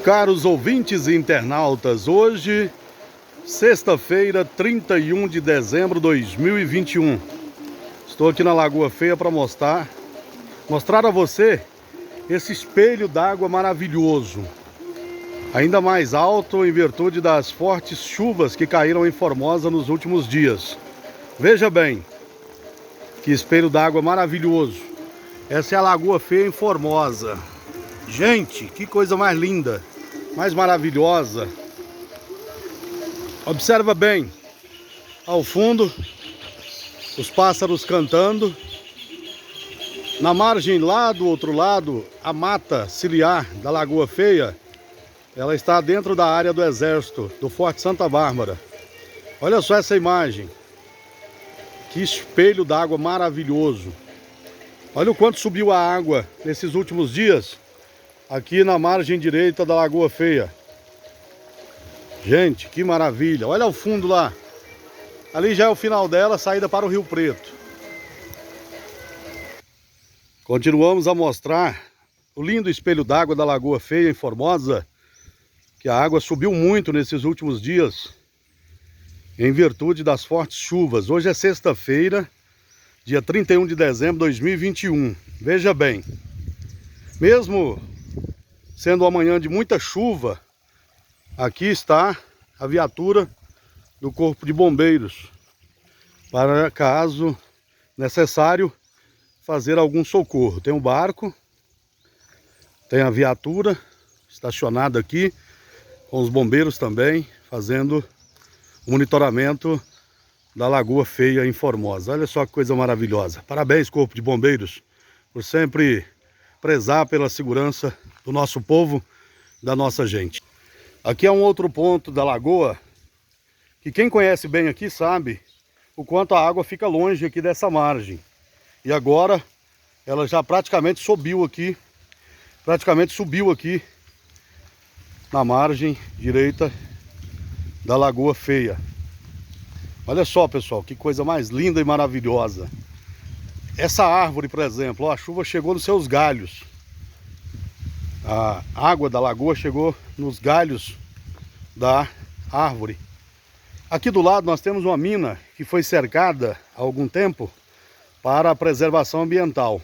Caros ouvintes e internautas, hoje, sexta-feira, 31 de dezembro de 2021. Estou aqui na Lagoa Feia para mostrar a você esse espelho d'água maravilhoso. Ainda mais alto em virtude das fortes chuvas que caíram em Formosa nos últimos dias. Veja bem, que espelho d'água maravilhoso. Essa é a Lagoa Feia em Formosa. Gente, que coisa mais linda, mais maravilhosa. Observa bem, ao fundo, os pássaros cantando. Na margem lá do outro lado, a mata ciliar da Lagoa Feia, ela está dentro da área do Exército, do Forte Santa Bárbara. Olha só essa imagem. Que espelho d'água maravilhoso. Olha o quanto subiu a água nesses últimos dias, aqui na margem direita da Lagoa Feia. Gente, que maravilha. Olha ao fundo lá. Ali já é o final dela, saída para o Rio Preto. Continuamos a mostrar o lindo espelho d'água da Lagoa Feia em Formosa, que a água subiu muito nesses últimos dias, em virtude das fortes chuvas. Hoje é sexta-feira, dia 31 de dezembro de 2021. Veja bem, mesmo sendo uma manhã de muita chuva, aqui está a viatura do Corpo de Bombeiros, para caso necessário fazer algum socorro. Tem um barco, tem a viatura estacionada aqui, com os bombeiros também, fazendo o monitoramento da Lagoa Feia em Formosa. Olha só que coisa maravilhosa. Parabéns, Corpo de Bombeiros, por sempre prezar pela segurança do nosso povo, da nossa gente. Aqui é um outro ponto da lagoa, que quem conhece bem aqui sabe o quanto a água fica longe aqui dessa margem. E agora ela já praticamente subiu aqui na margem direita da Lagoa Feia. Olha só, pessoal, que coisa mais linda e maravilhosa. Essa árvore, por exemplo, ó, a chuva chegou nos seus galhos. A água da lagoa chegou nos galhos da árvore. Aqui do lado nós temos uma mina que foi cercada há algum tempo para a preservação ambiental.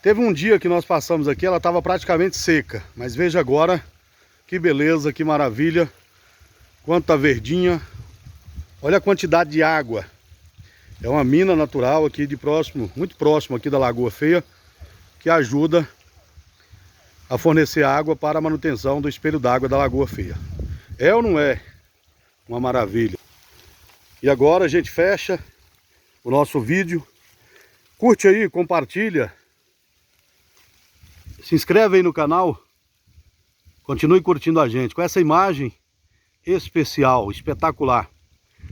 Teve um dia que nós passamos aqui, ela estava praticamente seca, mas veja agora que beleza, que maravilha, quanta verdinha. Olha a quantidade de água. É uma mina natural aqui de próximo, muito próximo aqui da Lagoa Feia, que ajuda a fornecer água para a manutenção do espelho d'água da Lagoa Feia. É ou não é uma maravilha? E agora a gente fecha o nosso vídeo. Curte aí, compartilha. Se inscreve aí no canal. Continue curtindo a gente com essa imagem especial, espetacular.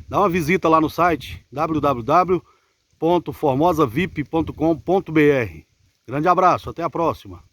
Dá uma visita lá no site www.formosavip.com.br. Grande abraço, até a próxima.